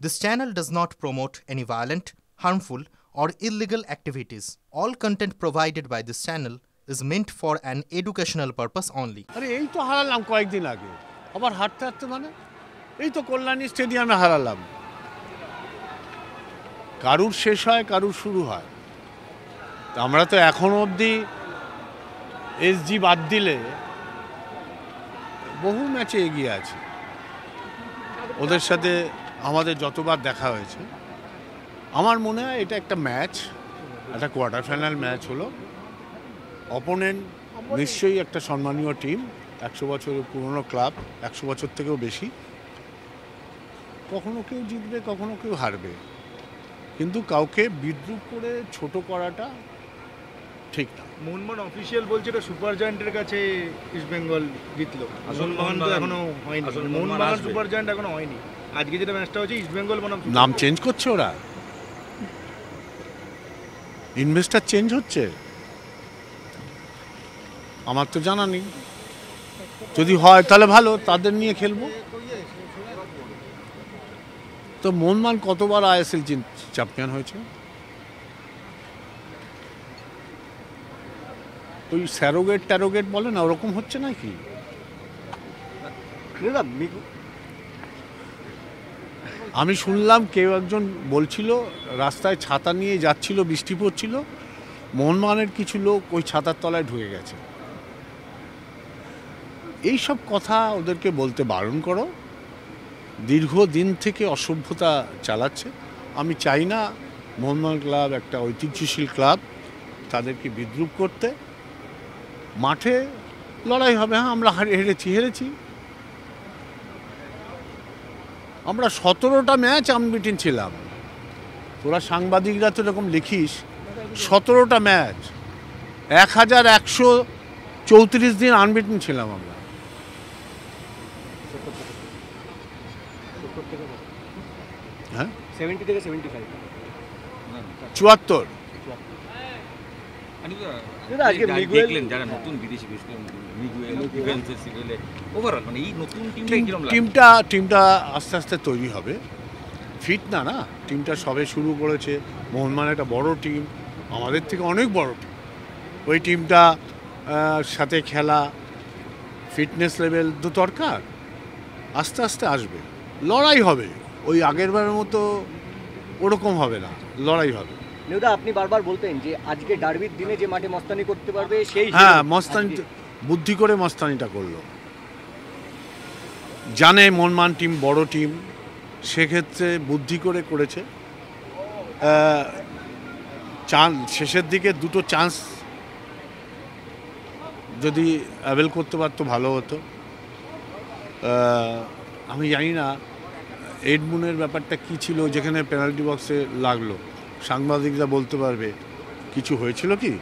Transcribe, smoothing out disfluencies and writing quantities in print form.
This channel does not promote any violent, harmful, or illegal activities. All content provided by this channel is meant for an educational purpose only. আরে এই তো হারালাম কয়েকদিন আগে, আবার হাঁটতে হাঁটতে মানে এই তো কল্যাণী স্টেডিয়ামে হারালাম। কারুর শেষ হয়, কারুর শুরু হয়। আমরা তো এখনো অবধি এসজি বাদ দিলে বহু ম্যাচে এগিয়ে আছি। ওদের সাথে আমাদের যতবার দেখা হয়েছে, আমার মনে হয় এটা একটা ম্যাচ, একটা কোয়ার্টার ফাইনাল ম্যাচ হলো। অপোনেন্ট নিশ্চয়ই একটা সম্মানীয় টিম, 100 বছরের পুরনো ক্লাব, 100 বছর থেকেও বেশি। কখনো কেউ জিতবে, কখনো কেউ হারবে, কিন্তু কাউকে বিদ্রুপ করে ছোট করাটা ঠিক না। মোহনবাগান অফিসিয়াল বলছে এটা সুপার জায়ান্টের কাছে ইস্ট বেঙ্গল জিতলো, মোহনবাগান তো এখনো হয়নি। মোহনবাগান সুপার জায়ান্ট এখনো হয়নি। আজকে যেটা ম্যাচটা হচ্ছে ইস্ট বেঙ্গল বনাম নাম চেঞ্জ করছে ওরা, ইনভেস্টার চেঞ্জ হচ্ছে, আমার তো জানা নেই। যদি হয় তাহলে ভালো, তাদের নিয়ে খেলবো। তো মোহনবাগান কতবার আইএসএল চ্যাম্পিয়ন হয়েছে? ওই স্যারোগেট ট্যারোগেট বলে না, ওরকম হচ্ছে নাকি? আমি শুনলাম কেউ একজন বলছিল রাস্তায় ছাতা নিয়ে যাচ্ছিল, বৃষ্টি পড়ছিল, মোহনবাগানের কিছু লোক ওই ছাতার তলায় ঢুকে গেছে। এই সব কথা ওদেরকে বলতে বারণ করো। দীর্ঘদিন থেকে অসভ্যতা চালাচ্ছে। আমি চাই না মোহনবাগান ক্লাব একটা ঐতিহ্যশীল ক্লাব, তাদেরকে বিদ্রুপ করতে। মাঠে লড়াই হবে, হ্যাঁ আমরা হেরেছি। আমরা 17টা ম্যাচ আনবিটিন ছিলাম। তোরা সাংবাদিকরা তো এরকম লিখিস, 17টা ম্যাচ, 1134 দিন আনবিটিন ছিলাম আমরা। হ্যাঁ, 70 থেকে 75, 74। দেখলেন যারা নতুন বিদেশি ওভারঅল মানে এই নতুন টিমটা আস্তে আস্তে তৈরি হবে। ফিট না টিমটা সবে শুরু করেছে। মোহনবাগান একটা বড় টিম, আমাদের থেকে অনেক বড় টিম। ওই টিমটা সাথে খেলা, ফিটনেস লেভেল তো দরকার। আস্তে আস্তে আসবে, লড়াই হবে। ওই আগেরবারের মতো ওরকম হবে না, লড়াই হবে। নেউদা, আপনি বারবার বলতেন যে আজকে ডার্বির দিনে যে মাঠে মস্তানি করতে পারবে সেই, হ্যাঁ, মস্তানি বুদ্ধি করে মস্তানিটা করলো। জানে মোহনবাগান টিম বড় টিম, সেক্ষেত্রে বুদ্ধি করে করেছে। শেষের দিকে দুটো চান্স যদি অ্যাভেল করতে পারতো ভালো হতো। আমি জানি না এডমুনের ব্যাপারটা কি ছিল, যেখানে পেনাল্টি বক্সে লাগলো। সাংবাদিকরা বলতে পারবে কিছু হয়েছিল কি।